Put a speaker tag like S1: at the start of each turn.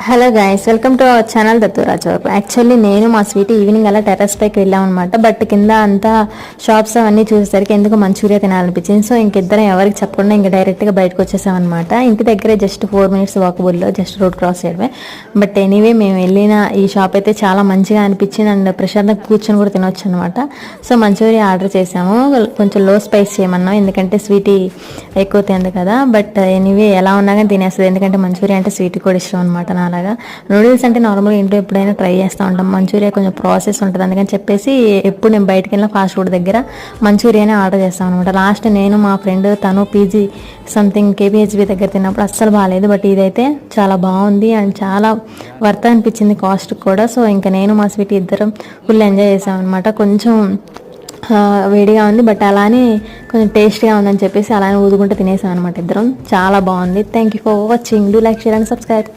S1: Hello guys, welcome to our channel Datturaj వరకు. Actually నేను మా స్వీట్ ఈవినింగ్ అలా టెర్రస్ పైకి వెళ్ళాం అనమాట. బట్ కింద అంతా షాప్స్ అవన్నీ చూసేసరికి ఎందుకు మంచూరియా తినాలనిపించింది. సో ఇంకిద్దరం ఎవరికి చెప్పకుండా ఇంకా డైరెక్ట్గా బయటకు వచ్చేసాం అనమాట. ఇంటి దగ్గరే జస్ట్ 4 minutes వాకబుల్లో, జస్ట్ రోడ్ క్రాస్ చేయడమే. బట్ ఎనీవే మేము వెళ్ళిన ఈ షాప్ అయితే చాలా మంచిగా అనిపించింది అండ్ ప్రశాంతంగా కూర్చొని కూడా తినొచ్చు అనమాట. సో మంచూరియా ఆర్డర్ చేసాము. కొంచెం లో స్పైస్ చేయమన్నాం ఎందుకంటే స్వీట్ ఎక్కువ తింది కదా. బట్ ఎనీవే ఎలా ఉన్నా కానీ తినేస్తుంది, ఎందుకంటే మంచూరియా అంటే స్వీట్ కూడా ఇష్టం అనమాట. అలాగా నూడిల్స్ అంటే నార్మల్గా ఇంట్లో ఎప్పుడైనా ట్రై చేస్తూ ఉంటాం. మంచూరియా కొంచెం ప్రాసెస్ ఉంటుంది, అందుకని చెప్పేసి ఎప్పుడు నేను బయటకు వెళ్ళిన ఫాస్ట్ ఫుడ్ దగ్గర మంచూరియానే ఆర్డర్ చేస్తాను అనమాట. లాస్ట్ నేను మా ఫ్రెండ్ తను పీజీ సంథింగ్ కేపీహెచ్బి దగ్గర తిన్నప్పుడు అస్సలు బాగాలేదు. బట్ ఇదైతే చాలా బాగుంది అండ్ చాలా వర్త్ అనిపించింది కాస్ట్ కూడా. సో ఇంకా నేను మా స్వీట్ ఇద్దరం ఫుల్ ఎంజాయ్ చేసాం అనమాట. కొంచెం వేడిగా ఉంది బట్ అలానే కొంచెం టేస్ట్గా ఉందని చెప్పేసి అలానే ఊదుకుంటే తినేసాం అనమాట ఇద్దరం. చాలా బాగుంది. Thank you for watching. Do like, share and subscribe.